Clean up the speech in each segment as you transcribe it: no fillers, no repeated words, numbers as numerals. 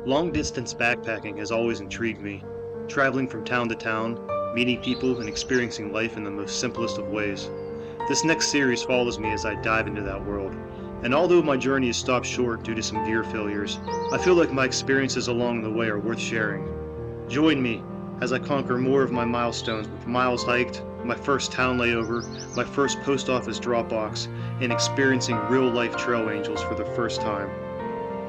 Long-distance backpacking has always intrigued me, traveling from town to town, meeting people and experiencing life in the most simplest of ways. This next series follows me as I dive into that world, and although my journey is stopped short due to some gear failures, I feel like my experiences along the way are worth sharing. Join me as I conquer more of my milestones with miles hiked, my first town layover, my first post office drop box, and experiencing real-life trail angels for the first time.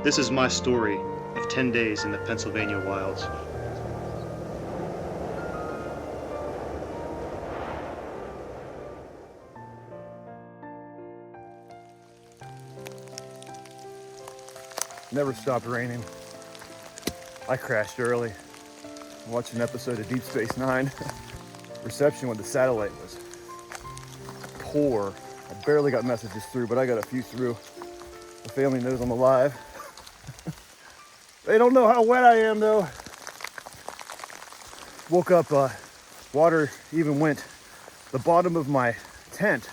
This is my story of 10 days in the Pennsylvania wilds. Never stopped raining. I crashed early. I watched an episode of Deep Space Nine. Reception with the satellite was poor. I barely got messages through, but I got a few through. The family knows I'm alive. They don't know how wet I am though. Woke up, water even went the bottom of my tent,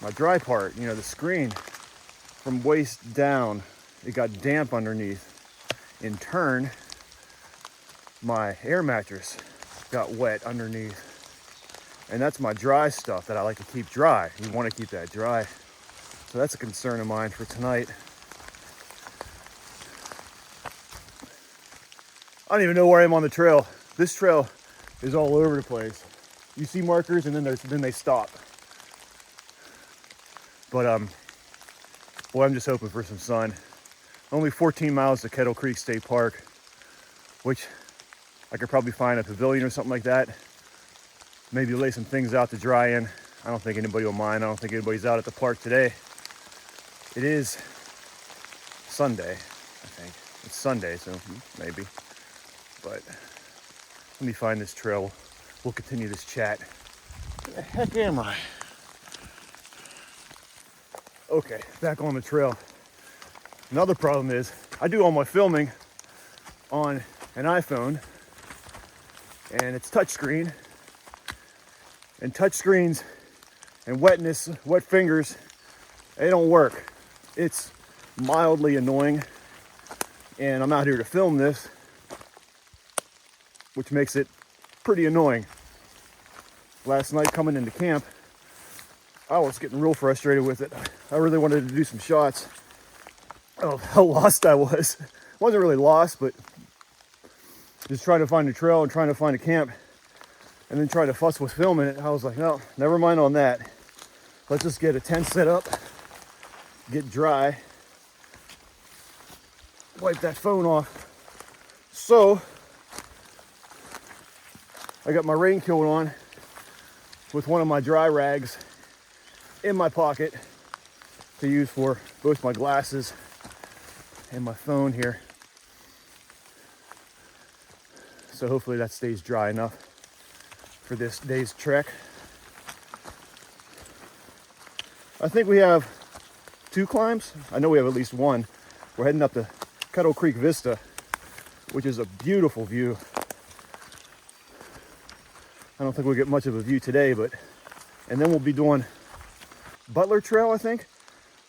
my dry part, you know, the screen, from waist down. It got damp underneath. In turn, my air mattress got wet underneath. And that's my dry stuff that I like to keep dry. You want to keep that dry. So that's a concern of mine for tonight. I don't even know where I am on the trail. This trail is all over the place. You see markers and then they stop. But boy, I'm just hoping for some sun. Only 14 miles to Kettle Creek State Park, which I could probably find a pavilion or something like that. Maybe lay some things out to dry in. I don't think anybody will mind. I don't think anybody's out at the park today. It is Sunday, I think. It's Sunday, so maybe. But let me find this trail. We'll continue this chat. Where the heck am I? Okay, back on the trail. Another problem is I do all my filming on an iPhone and it's touchscreen. And touchscreens and wetness, wet fingers, they don't work. It's mildly annoying. And I'm out here to film this, which makes it pretty annoying. Last night coming into camp, I was getting real frustrated with it. I really wanted to do some shots of how lost I was. Wasn't really lost, but just trying to find a trail and trying to find a camp and then trying to fuss with filming it. I was like, no, never mind on that. Let's just get a tent set up, get dry, wipe that phone off. So I got my raincoat on with one of my dry rags in my pocket to use for both my glasses and my phone here. So hopefully that stays dry enough for this day's trek. I think we have 2 climbs. I know we have at least one. We're heading up to Kettle Creek Vista, which is a beautiful view. I don't think we'll get much of a view today, and then we'll be doing Butler Trail, I think,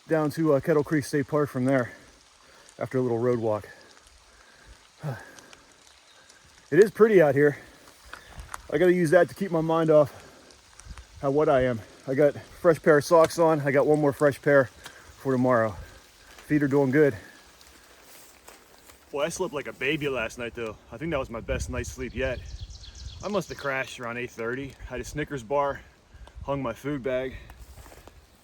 down to Kettle Creek State Park from there after a little road walk. It is pretty out here. I gotta use that to keep my mind off how wet I am. I got a fresh pair of socks on. I got one more fresh pair for tomorrow. Feet are doing good. Boy, I slept like a baby last night though. I think that was my best night's sleep yet. I must have crashed around 8:30. Had a Snickers bar, hung my food bag.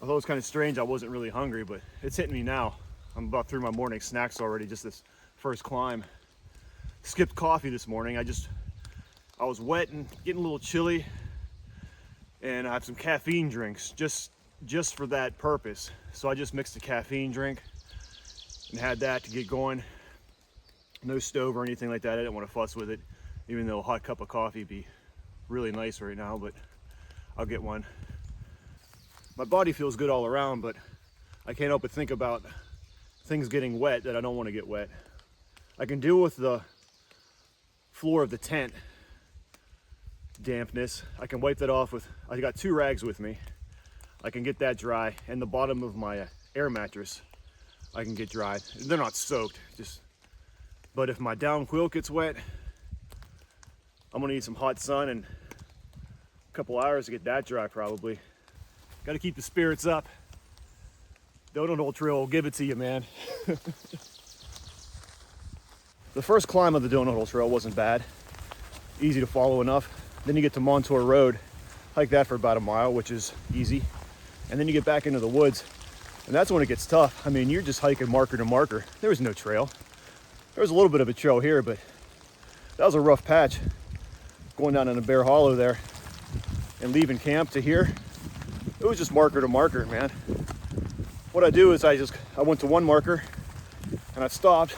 Although it's kind of strange, I wasn't really hungry, but it's hitting me now. I'm about through my morning snacks already, just this first climb. Skipped coffee this morning. I was wet and getting a little chilly, and I have some caffeine drinks just for that purpose. So I just mixed a caffeine drink and had that to get going. No stove or anything like that. I didn't want to fuss with it, even though a hot cup of coffee would be really nice right now, but I'll get one. My body feels good all around, but I can't help but think about things getting wet that I don't want to get wet. I can deal with the floor of the tent dampness. I can wipe that off with, I got 2 rags with me. I can get that dry, and the bottom of my air mattress I can get dry. They're not soaked, just But if my down quilt gets wet, I'm gonna need some hot sun and a couple hours to get that dry probably. Got to keep the spirits up. Donut Hole Trail will give it to you, man. The first climb of the Donut Hole Trail wasn't bad. Easy to follow enough. Then you get to Montour Road, hike that for about a mile, which is easy. And then you get back into the woods, and that's when it gets tough. I mean, you're just hiking marker to marker. There was no trail. There was a little bit of a trail here, but that was a rough patch. Going down in a bare hollow there and leaving camp to here, it was just marker to marker, man. What I do is I went to one marker and I stopped.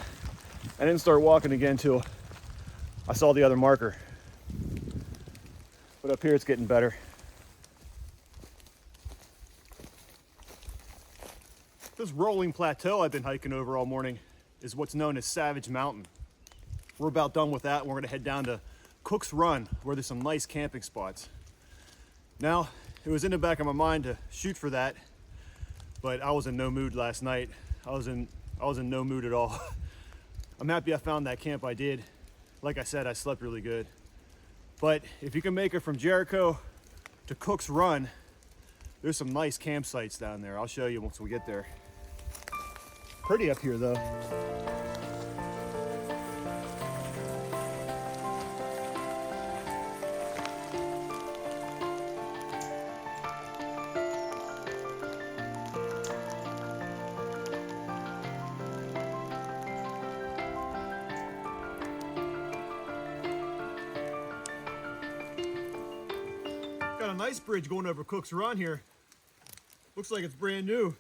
I didn't start walking again till I saw the other marker. But up here it's getting better. This rolling plateau I've been hiking over all morning is what's known as Savage Mountain. We're about done with that and we're gonna head down to Cook's Run, where there's some nice camping spots. Now, it was in the back of my mind to shoot for that, but I was in no mood last night. I was in no mood at all. I'm happy I found that camp I did. Like I said, I slept really good. But if you can make it from Jericho to Cook's Run, there's some nice campsites down there. I'll show you once we get there. Pretty up here though. Got a nice bridge going over Cook's Run here. Looks like it's brand new.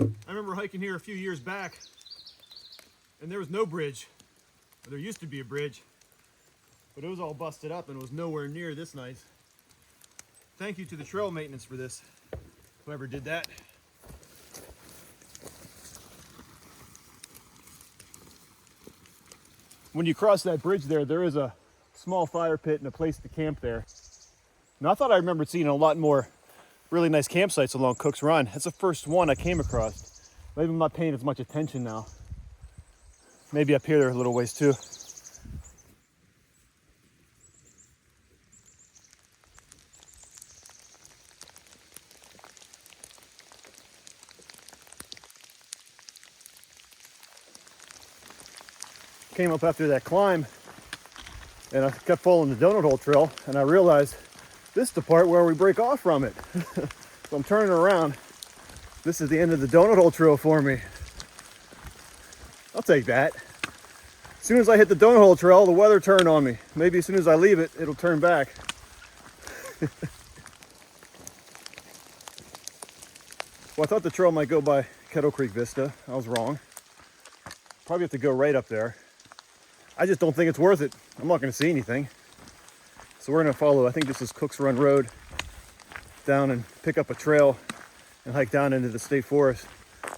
I remember hiking here a few years back and there was no bridge. There used to be a bridge, but it was all busted up and it was nowhere near this nice. Thank you to the trail maintenance for this, whoever did that. When you cross that bridge there is a small fire pit and a place to camp there. Now I thought I remembered seeing a lot more really nice campsites along Cook's Run. That's the first one I came across. Maybe I'm not paying as much attention now. Maybe up here there are a little ways too. Came up after that climb and I kept following the Donut Hole Trail and I realized this is the part where we break off from it. So I'm turning around. This is the end of the Donut Hole Trail for me. I'll take that. As soon as I hit the Donut Hole Trail, the weather turned on me. Maybe as soon as I leave it, it'll turn back. Well, I thought the trail might go by Kettle Creek Vista. I was wrong. Probably have to go right up there. I just don't think it's worth it. I'm not going to see anything. So we're going to follow, I think this is Cook's Run Road, down and pick up a trail and hike down into the state forest.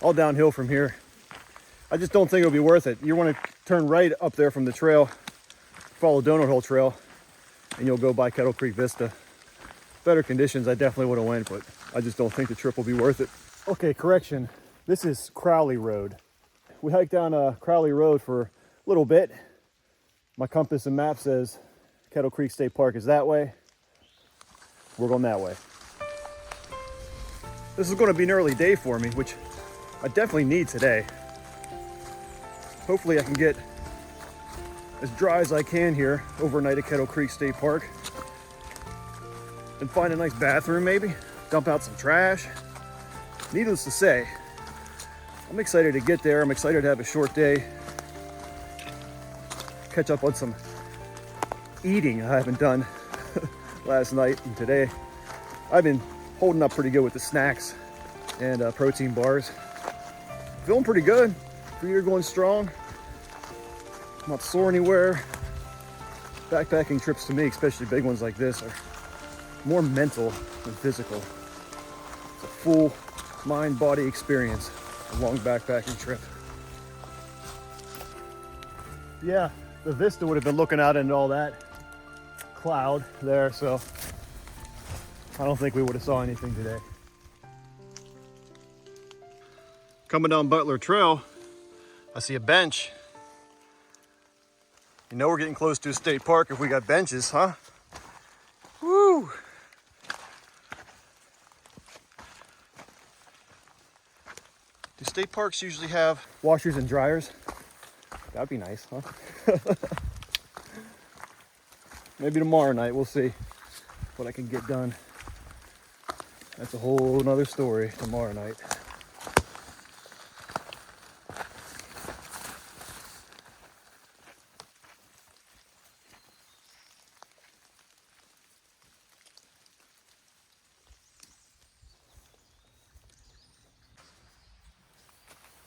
All downhill from here. I just don't think it'll be worth it. You want to turn right up there from the trail, follow Donut Hole Trail, and you'll go by Kettle Creek Vista. Better conditions, I definitely would have went, but I just don't think the trip will be worth it. Okay, correction. This is Crowley Road. We hiked down Crowley Road for a little bit. My compass and map says Kettle Creek State Park is that way. We're going that way. This is going to be an early day for me, which I definitely need today. Hopefully I can get as dry as I can here overnight at Kettle Creek State Park and find a nice bathroom maybe, dump out some trash. Needless to say, I'm excited to get there. I'm excited to have a short day, catch up on some eating I haven't done last night and today. I've been holding up pretty good with the snacks and protein bars. Feeling pretty good. Feet are going strong. I'm not sore anywhere. Backpacking trips to me, especially big ones like this, are more mental than physical. It's a full mind-body experience, a long backpacking trip. Yeah, the vista would have been looking out into all that cloud there, so I don't think we would have saw anything today. Coming down Butler Trail, I see a bench. You know we're getting close to a state park if we got benches, huh? Woo! Do state parks usually have washers and dryers? That'd be nice, huh? Maybe tomorrow night, we'll see what I can get done. That's a whole nother story tomorrow night.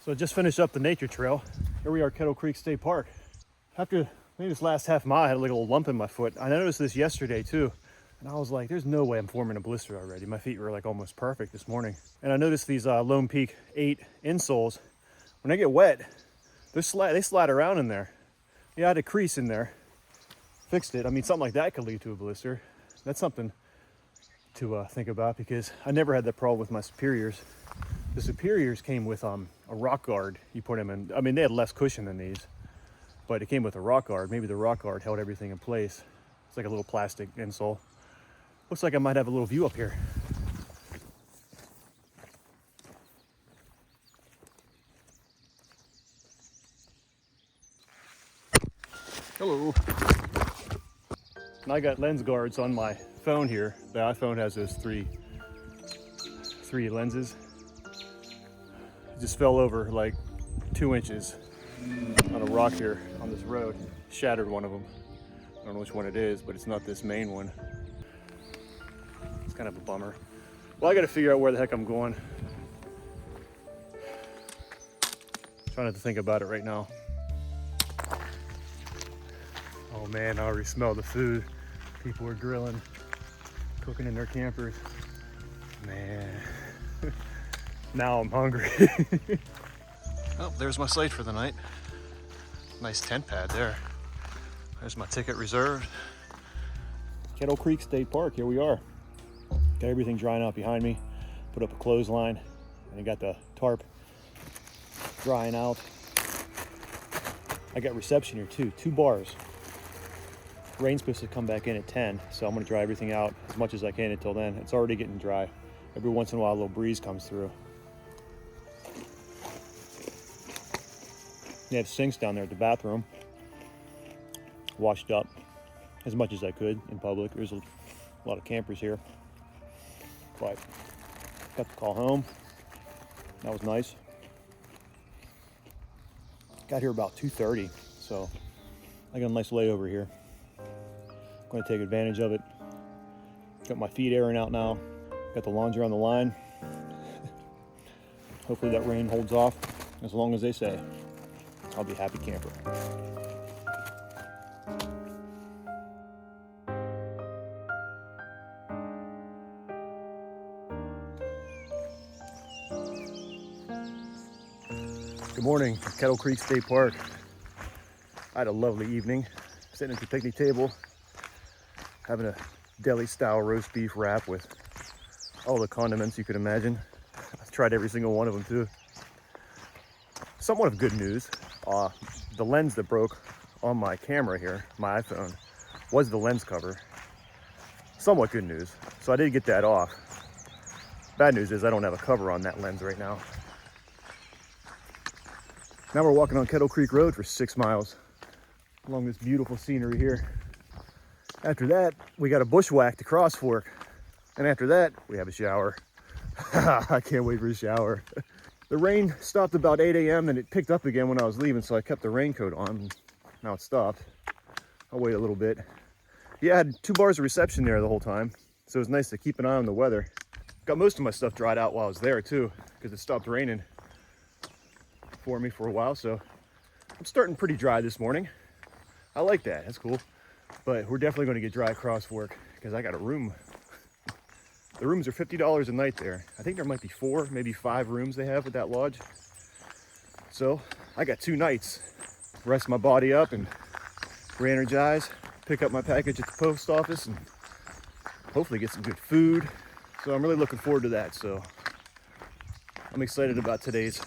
So I just finished up the nature trail. Here we are, Kettle Creek State Park. After maybe this last half mile, I had a little lump in my foot. I noticed this yesterday too. And I was like, there's no way I'm forming a blister already. My feet were like almost perfect this morning. And I noticed these Lone Peak 8 insoles, when they get wet, they slide around in there. Yeah, I had a crease in there. Fixed it. I mean, something like that could lead to a blister. That's something to think about because I never had that problem with my Superiors. The Superiors came with a rock guard. You put them in, I mean, they had less cushion than these, but it came with a rock guard. Maybe the rock guard held everything in place. It's like a little plastic insole. Looks like I might have a little view up here. Hello. And I got lens guards on my phone here. The iPhone has those three lenses. It just fell over like 2 inches on a rock here on this road. Shattered one of them. I don't know which one it is, but it's not this main one. It's kind of a bummer. Well, I got to figure out where the heck I'm going. Trying not to think about it right now. Oh man, I already smell the food. People are grilling, cooking in their campers. Man. Now I'm hungry. Oh, there's my site for the night. Nice tent pad there. There's my ticket reserved. Kettle Creek State Park, here we are. Got everything drying out behind me. Put up a clothesline and I got the tarp drying out. I got reception here too, 2 bars. Rain's supposed to come back in at 10, so I'm gonna dry everything out as much as I can until then. It's already getting dry. Every once in a while, a little breeze comes through. They have sinks down there at the bathroom. Washed up as much as I could in public. There's a lot of campers here. But got the call home. That was nice. Got here about 2:30, so I got a nice layover here. I'm going to take advantage of it. Got my feet airing out now. Got the laundry on the line. Hopefully that rain holds off as long as they say. I'll be a happy camper. Good morning, Kettle Creek State Park. I had a lovely evening, sitting at the picnic table, having a deli-style roast beef wrap with all the condiments you could imagine. I've tried every single one of them too. Somewhat of good news. The lens that broke on my camera here, my iPhone, was the lens cover. Somewhat good news. So I did get that off. Bad news is I don't have a cover on that lens right now. Now we're walking on Kettle Creek Road for 6 miles along this beautiful scenery here. After that, we got a bushwhack to Cross Fork. And after that, we have a shower. I can't wait for a shower. The rain stopped about 8 a.m. and it picked up again when I was leaving, so I kept the raincoat on. Now it stopped. I'll wait a little bit. Yeah, I had 2 bars of reception there the whole time, so it was nice to keep an eye on the weather. Got most of my stuff dried out while I was there too, because it stopped raining for me for a while, so I'm starting pretty dry this morning. I like that, that's cool. But we're definitely going to get dry at Cross Fork because I got a room. The rooms are $50 a night there. I think there might be 4, maybe 5 rooms they have at that lodge. So I got 2 nights. Rest my body up and re-energize, pick up my package at the post office and hopefully get some good food. So I'm really looking forward to that. So I'm excited about today's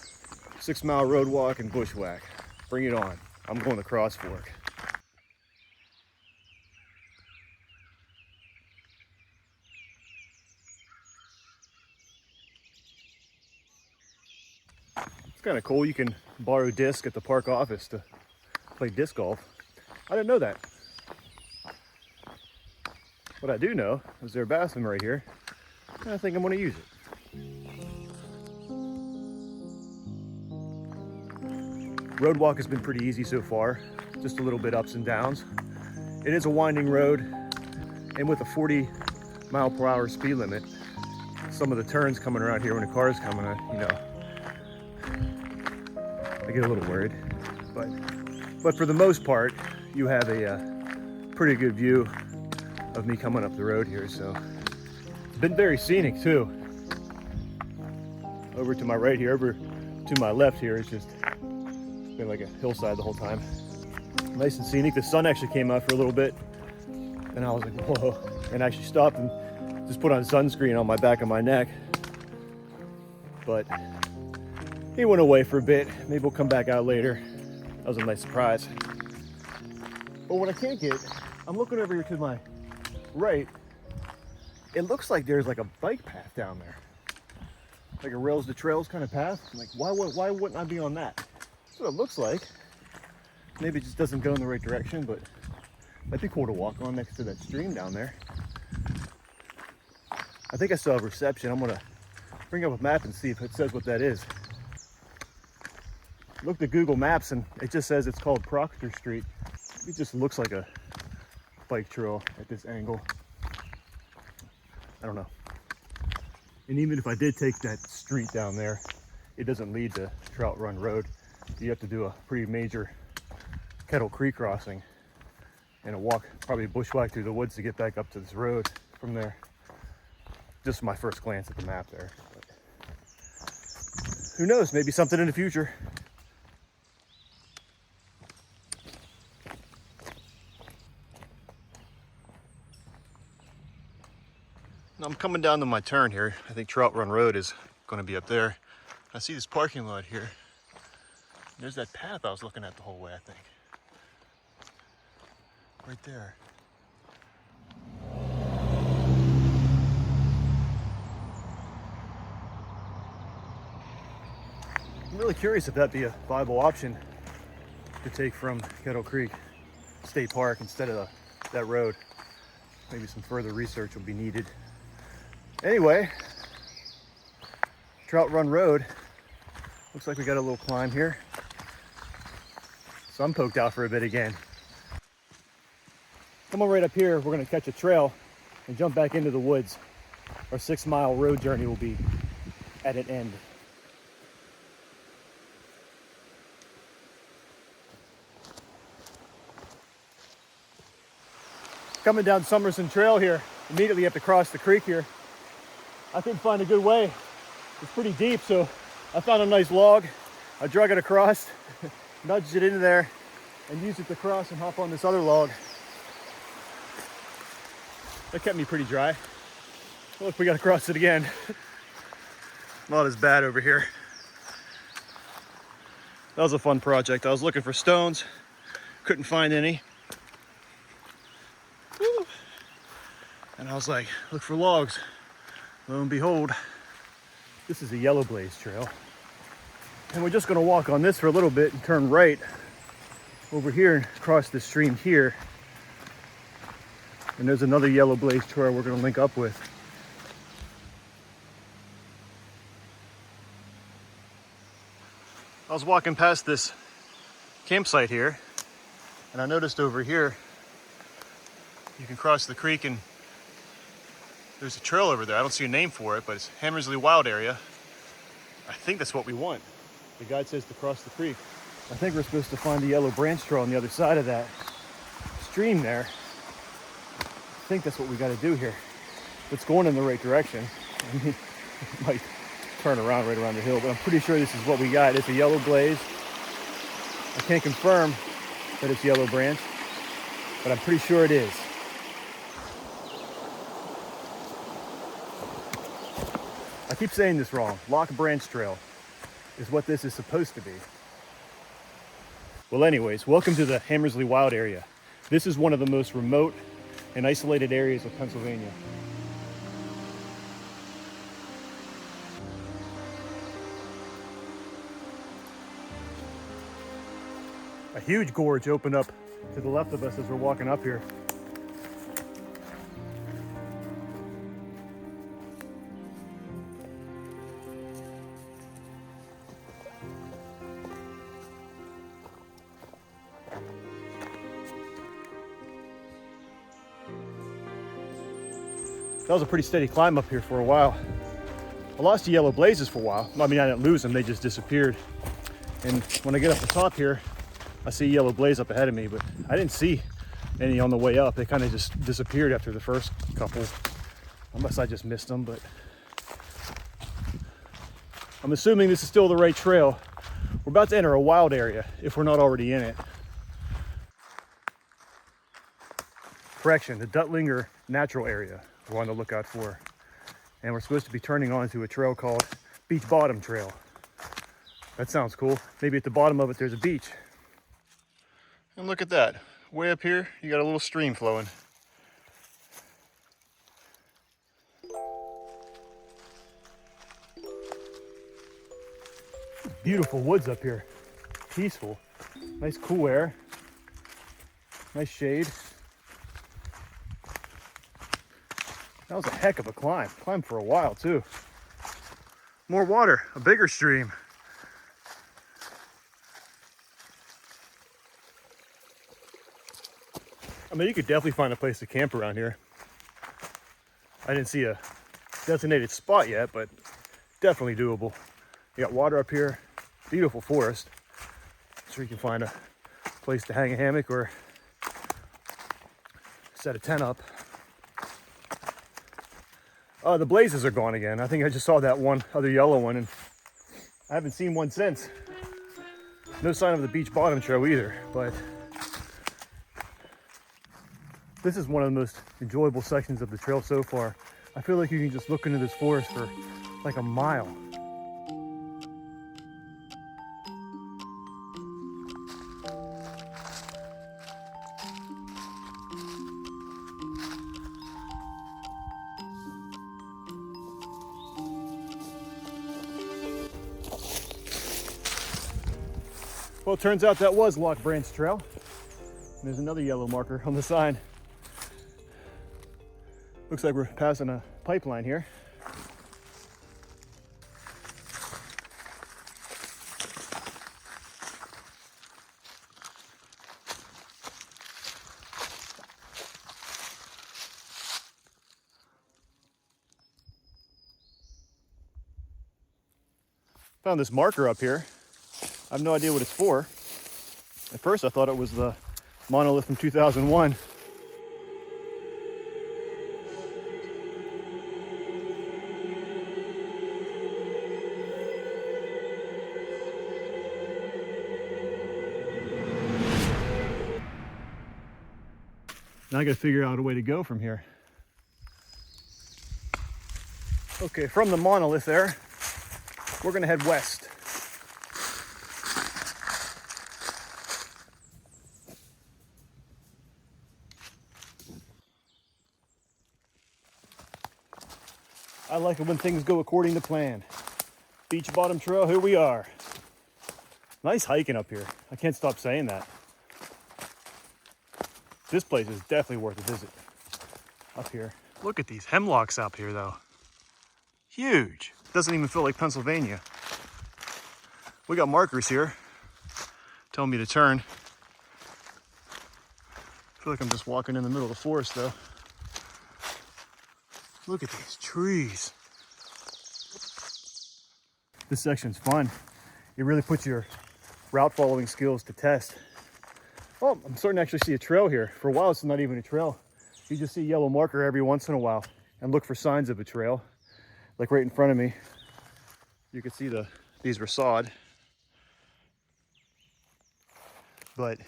6-mile road walk and bushwhack. Bring it on. I'm going to Cross Fork. It's kind of cool. You can borrow disc at the park office to play disc golf. I didn't know that. What I do know is there's a bathroom right here, and I think I'm going to use it. Road walk has been pretty easy so far, just a little bit ups and downs. It is a winding road, and with a 40-mile-per-hour speed limit, some of the turns coming around here when a car is coming on, you know, I get a little worried. But for the most part, you have a pretty good view of me coming up the road here, so it's been very scenic too. Over to my right here, over to my left here is just been like a hillside the whole time. Nice and scenic. The sun actually came out for a little bit, and I was like, whoa, and actually stopped and just put on sunscreen on my back and my neck. But he went away for a bit. Maybe we'll come back out later. That was a nice surprise. But what I can't get, I'm looking over here to my right. It looks like there's like a bike path down there, like a rails to trails kind of path. I'm like, why wouldn't I be on that? That's what it looks like. Maybe it just doesn't go in the right direction, but that'd be cool to walk on next to that stream down there. I think I still have reception. I'm gonna bring up a map and see if it says what that is. Looked at Google Maps and it just says it's called Proctor Street. It just looks like a bike trail at this angle. I don't know. And even if I did take that street down there, it doesn't lead to Trout Run Road. You have to do a pretty major Kettle Creek crossing and a walk, probably a bushwhack through the woods to get back up to this road from there. Just my first glance at the map there. But who knows, maybe something in the future. Now I'm coming down to my turn here. I think Trout Run Road is going to be up there. I see this parking lot here. There's that path I was looking at the whole way, I think. Right there. I'm really curious if that'd be a viable option to take from Kettle Creek State Park instead of that road. Maybe some further research will be needed. Anyway, Trout Run Road. Looks like we got a little climb here. So I'm poked out for a bit again. Come on right up here, we're gonna catch a trail and jump back into the woods. Our 6-mile road journey will be at an end. Coming down Summerson Trail here, immediately have to cross the creek here. I couldn't find a good way. It's pretty deep, so I found a nice log. I drug it across, nudged it into there, and used it to cross and hop on this other log. That kept me pretty dry. Look, we gotta cross it again. Not as bad over here. That was a fun project. I was looking for stones, couldn't find any. Woo. And I was like, look for logs. Lo and behold, this is a yellow blaze trail. And we're just gonna walk on this for a little bit and turn right over here and cross the stream here. And there's another yellow blaze trail we're gonna link up with. I was walking past this campsite here, and I noticed over here, you can cross the creek and there's a trail over there. I don't see a name for it, but it's Hammersley Wild Area. I think that's what we want. The guide says to cross the creek. I think we're supposed to find the yellow branch trail on the other side of that stream there. I think that's what we got to do here. It's going in the right direction. I mean, it might turn around right around the hill, but I'm pretty sure this is what we got. It's a yellow blaze. I can't confirm that it's yellow branch, but I'm pretty sure it is. I keep saying this wrong. Lock Branch Trail is what this is supposed to be. Well, anyways, welcome to the Hammersley Wild Area. This is one of the most remote and isolated areas of Pennsylvania. A huge gorge opened up to the left of us as we're walking up here. That was a pretty steady climb up here for a while. I lost the yellow blazes for a while. I mean, I didn't lose them, they just disappeared. And when I get up the top here, I see a yellow blaze up ahead of me, but I didn't see any on the way up. They kind of just disappeared after the first couple, unless I just missed them, but I'm assuming this is still the right trail. We're about to enter a wild area, if we're not already in it. Correction, the Dutlinger natural area we're on the lookout for. And we're supposed to be turning onto a trail called Beech Bottom Trail. That sounds cool. Maybe at the bottom of it there's a beach. And look at that. Way up here, you got a little stream flowing. Beautiful woods up here. Peaceful. Nice cool air. Nice shade. That was a heck of a climb. Climbed for a while too. More water, a bigger stream. I mean, you could definitely find a place to camp around here. I didn't see a designated spot yet, but definitely doable. You got water up here, beautiful forest. I'm sure you can find a place to hang a hammock or set a tent up. The blazes are gone again. I think I just saw that one other yellow one, and I haven't seen one since. No sign of the Beech Bottom Trail either, but this is one of the most enjoyable sections of the trail so far. I feel like you can just look into this forest for like a mile. Well, it turns out that was Lock Branch Trail. And there's another yellow marker on the sign. Looks like we're passing a pipeline here. Found this marker up here. I have no idea what it's for. At first I thought it was the monolith from 2001. Now I gotta figure out a way to go from here. Okay, from the monolith there, we're gonna head west. I like it when things go according to plan. Beech Bottom Trail, here we are. Nice hiking up here. I can't stop saying that. This place is definitely worth a visit up here. Look at these hemlocks up here though. Huge. Doesn't even feel like Pennsylvania. We got markers here telling me to turn. I feel like I'm just walking in the middle of the forest though. Look at these trees. This section's fun. It really puts your route following skills to test. Oh, I'm starting to actually see a trail here. For a while, it's not even a trail. You just see a yellow marker every once in a while and look for signs of a trail. Like right in front of me, you can see these were sod. But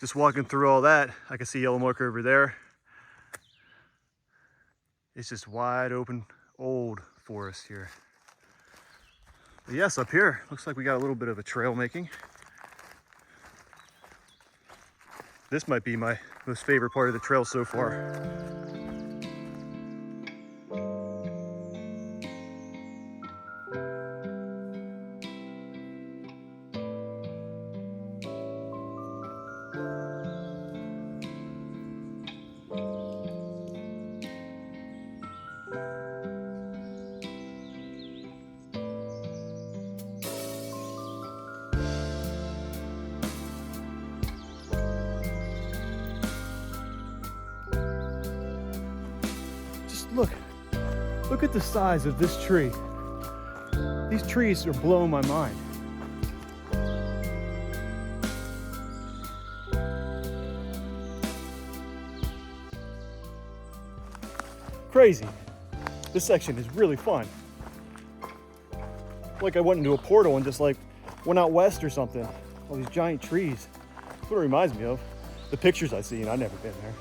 just walking through all that, I can see a yellow marker over there. It's just wide open, old forest here. But yes, up here, looks like we got a little bit of a trail making. This might be my most favorite part of the trail so far. Look at the size of this tree. These trees are blowing my mind. Crazy. This section is really fun. Like I went into a portal and just like went out west or something. All these giant trees. That's what it reminds me of. The pictures I see, and I've never been there.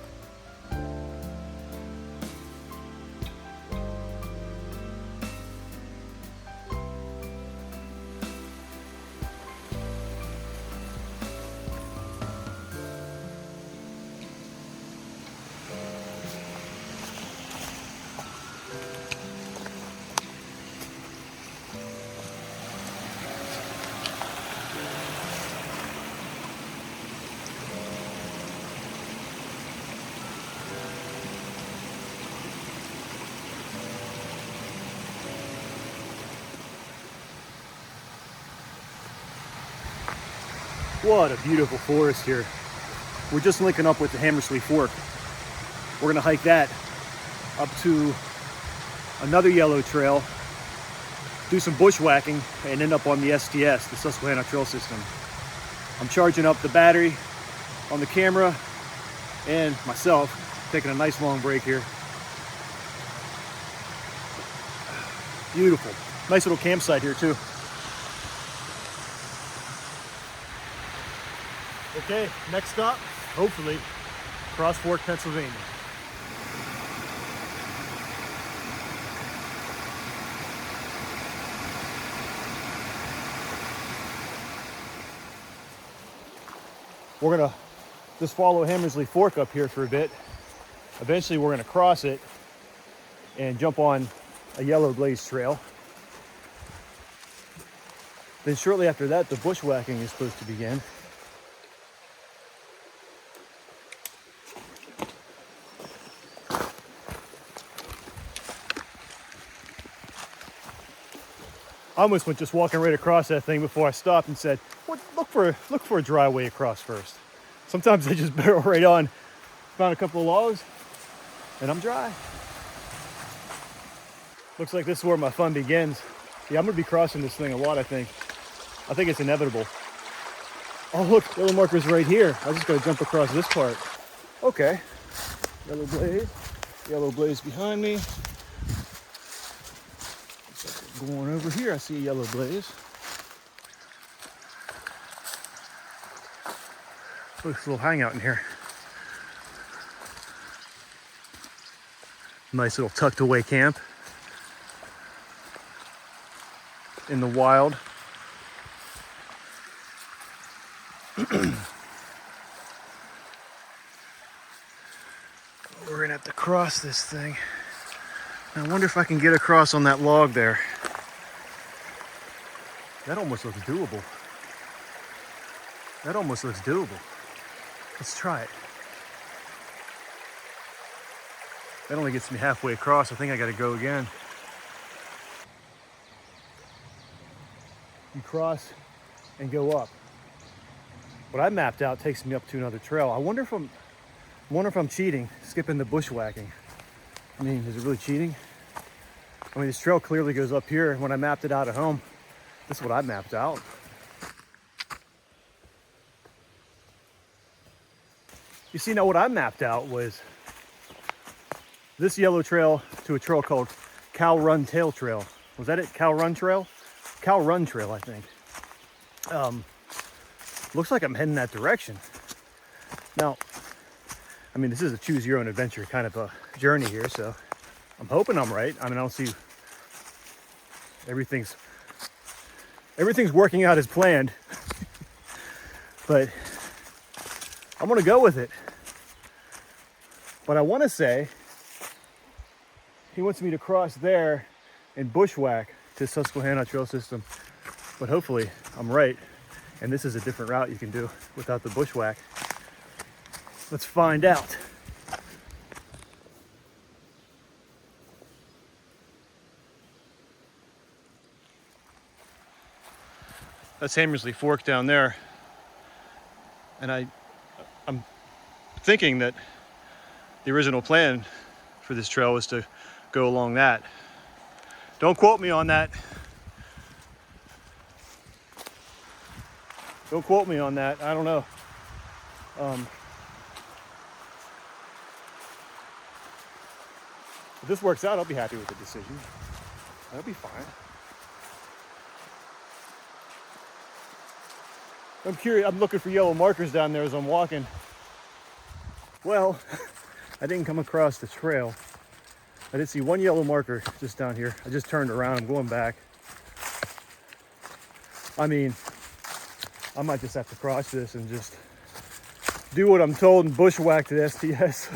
What a beautiful forest here. We're just linking up with the Hammersley Fork. We're gonna hike that up to another yellow trail, do some bushwhacking, and end up on the STS, the Susquehanna Trail System. I'm charging up the battery on the camera and myself, taking a nice long break here. Beautiful. Nice little campsite here too. Okay, next stop, hopefully, Cross Fork, Pennsylvania. We're gonna just follow Hammersley Fork up here for a bit. Eventually we're gonna cross it and jump on a yellow blaze trail. Then shortly after that, the bushwhacking is supposed to begin. I almost went just walking right across that thing before I stopped and said, well, look for a dry way across first. Sometimes I just barrel right on. Found a couple of logs and I'm dry. Looks like this is where my fun begins. Yeah, I'm gonna be crossing this thing a lot, I think. I think it's inevitable. Oh look, yellow marker's right here. I just gotta jump across this part. Okay, yellow blaze behind me. Going over here, I see a yellow blaze. Looks a little hangout in here. Nice little tucked away camp in the wild. We're gonna have to cross this thing. I wonder if I can get across on that log there. That almost looks doable. That almost looks doable. Let's try it. That only gets me halfway across. I think I gotta go again. You cross and go up. What I mapped out takes me up to another trail. I wonder if I'm cheating, skipping the bushwhacking. I mean, is it really cheating? I mean, this trail clearly goes up here. When I mapped it out at home, this is what I mapped out. You see, now what I mapped out was this yellow trail to a trail called Cow Run Tail Trail. Was that it? Cow Run Trail? Cow Run Trail, I think. Looks like I'm heading that direction. Now, I mean, this is a choose your own adventure kind of a journey here, so I'm hoping I'm right. I mean, I don't see everything's working out as planned, but I'm gonna go with it. But I want to say he wants me to cross there and bushwhack to Susquehanna Trail System, but hopefully I'm right, and this is a different route you can do without the bushwhack. Let's find out. That's Hammersley Fork down there, and I'm thinking that the original plan for this trail was to go along that, Don't quote me on that. Don't quote me on that. I don't know. If this works out, I'll be happy with the decision. That'll be fine. I'm curious. I'm looking for yellow markers down there as I'm walking. Well, I didn't come across the trail. I did see one yellow marker just down here. I just turned around. I'm going back. I mean, I might just have to cross this and just do what I'm told and bushwhack to the STS.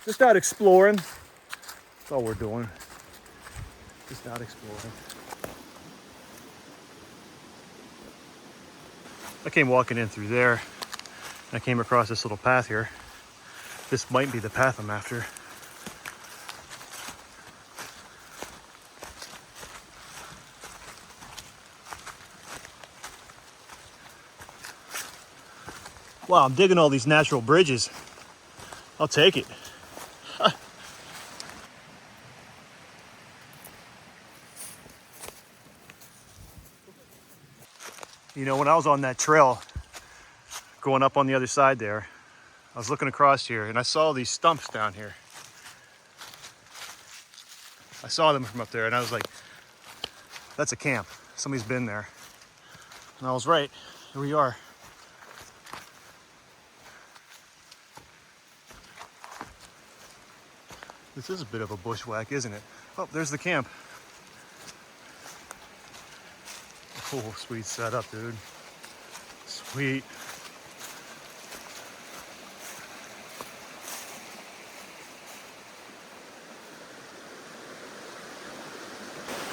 Just out exploring. That's all we're doing. Just out exploring. I came walking in through there and I came across this little path here. This might be the path I'm after. Wow, I'm digging all these natural bridges. I'll take it. You know, when I was on that trail going up on the other side there, I was looking across here and I saw these stumps down here. I saw them from up there and I was like, that's a camp. Somebody's been there. And I was right. Here we are. This is a bit of a bushwhack, isn't it? Oh, there's the camp. Oh, sweet setup, dude. Sweet.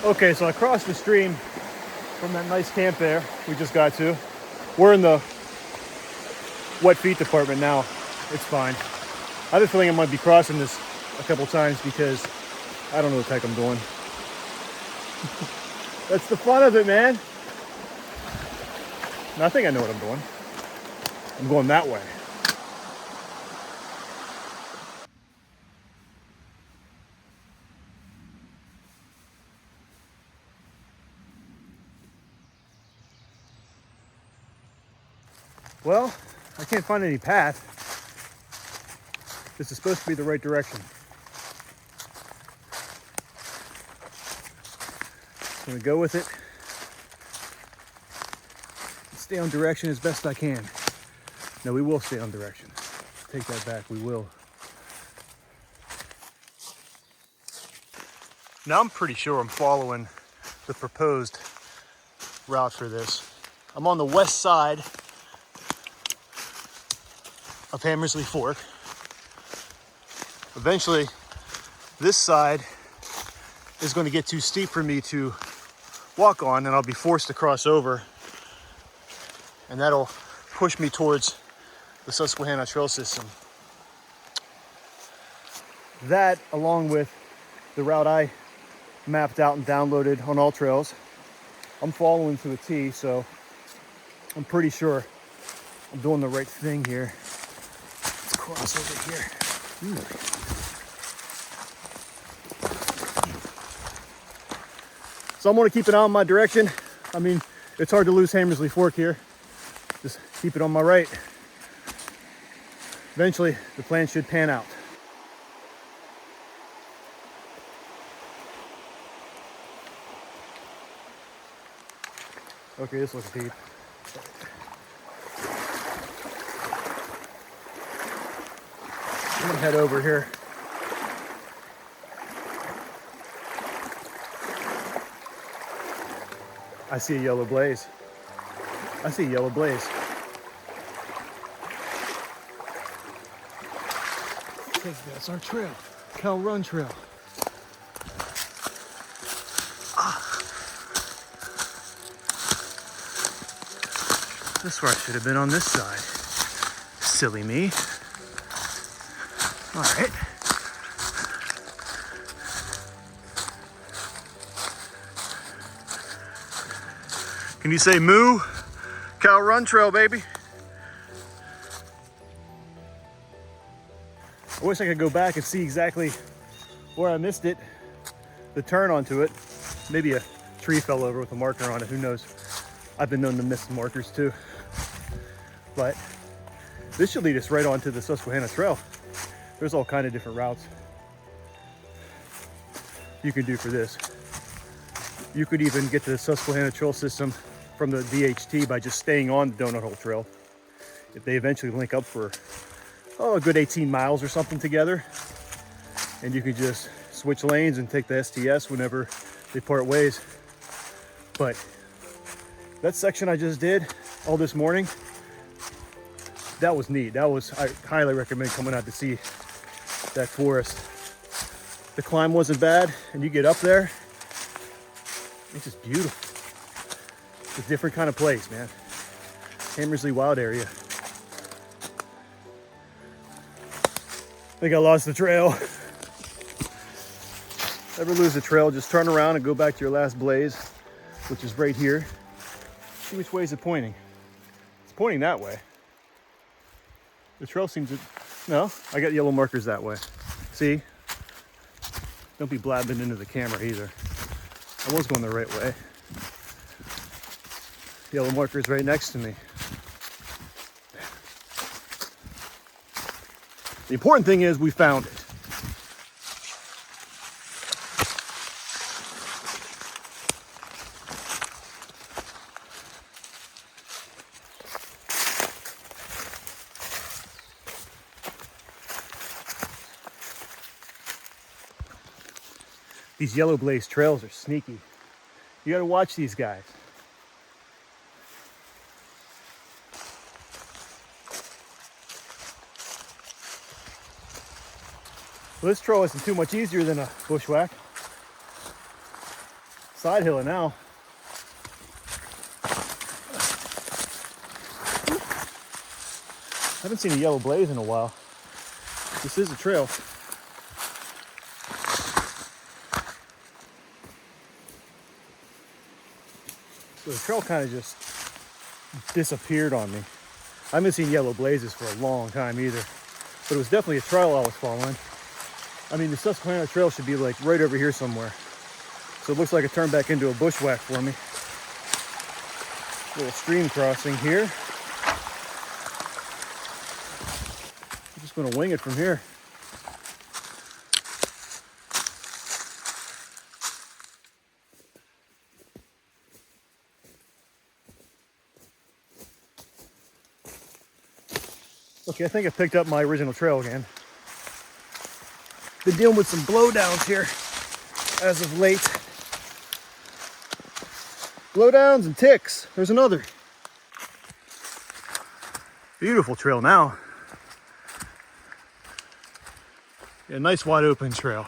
Okay, so I crossed the stream from that nice camp there we just got to. We're in the wet feet department now. It's fine. I have a feeling I might be crossing this a couple times because I don't know what the heck I'm doing. That's the fun of it, man. And I think I know what I'm doing. I'm going that way. Well, I can't find any path. This is supposed to be the right direction. I'm gonna go with it. Stay on direction as best I can. No, we will stay on direction. Take that back, we will. Now I'm pretty sure I'm following the proposed route for this. I'm on the west side of Hammersley Fork. Eventually, this side is going to get too steep for me to walk on and I'll be forced to cross over. And that'll push me towards the Susquehanna Trail System. That, along with the route I mapped out and downloaded on All Trails, I'm following to a T, so I'm pretty sure I'm doing the right thing here. Let's cross over here. So I'm gonna keep an eye on my direction. I mean, it's hard to lose Hammersley Fork here. Just keep it on my right. Eventually, the plan should pan out. Okay, this looks deep. I'm gonna head over here. I see a yellow blaze. I see a yellow blaze. I think that's our trail, Cal Run Trail. This where I should have been on this side. Silly me. All right. Can you say moo? Cal Run Trail, baby. I wish I could go back and see exactly where I missed it, the turn onto it. Maybe a tree fell over with a marker on it, who knows. I've been known to miss markers too. But this should lead us right onto the Susquehanna Trail. There's all kind of different routes you can do for this. You could even get to the Susquehanna Trail system from the DHT by just staying on the Donut Hole Trail. If they eventually link up for, a good 18 miles or something together, and you can just switch lanes and take the STS whenever they part ways. But that section I just did all this morning, that was neat. I highly recommend coming out to see that forest. The climb wasn't bad, and you get up there, it's just beautiful. It's a different kind of place, man. Hammersley Wild area. I think I lost the trail. Ever lose the trail, just turn around and go back to your last blaze, which is right here. See which way is it pointing. It's pointing that way. The trail seems to, no, I got yellow markers that way. See? Don't be blabbing into the camera either. I was going the right way. Yellow markers right next to me. The important thing is we found it. These yellow blaze trails are sneaky. You gotta watch these guys. Well, this trail isn't too much easier than a bushwhack. Side hilling now. I haven't seen a yellow blaze in a while. This is a trail. So the trail kind of just disappeared on me. I haven't seen yellow blazes for a long time either, but it was definitely a trail I was following. I mean, the Susquehanna Trail should be like right over here somewhere. So it looks like it turned back into a bushwhack for me. Little stream crossing here. I'm just gonna wing it from here. Okay, I think I picked up my original trail again. Been dealing with some blowdowns here as of late. Blowdowns and ticks. There's another. Beautiful trail now. Yeah, nice wide open trail.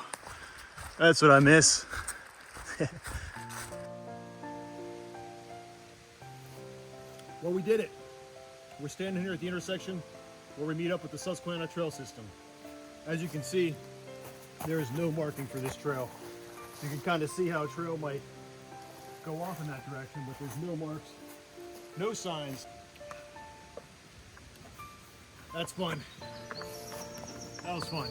That's what I miss. Well, we did it. We're standing here at the intersection where we meet up with the Susquehanna Trail system. As you can see, there is no marking for this trail. You can kind of see how a trail might go off in that direction, but there's no marks, no signs. That's fun. That was fun.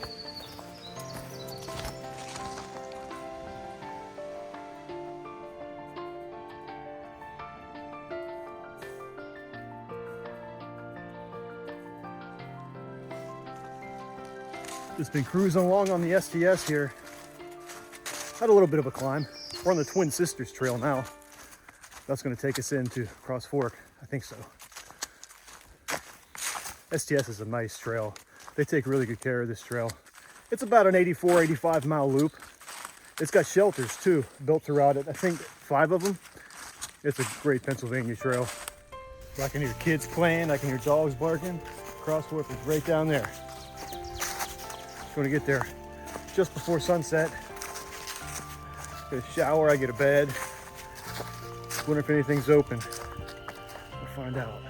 Just been cruising along on the STS here. Had a little bit of a climb. We're on the Twin Sisters Trail now. That's going to take us into Cross Fork. I think so. STS is a nice trail. They take really good care of this trail. It's about an 84, 85 mile loop. It's got shelters too, built throughout it. I think 5 of them. It's a great Pennsylvania trail. I can hear kids playing. I can hear dogs barking. Cross Fork is right down there. Just want to get there just before sunset. Get a shower, I get a bed. Wonder if anything's open. We'll find out.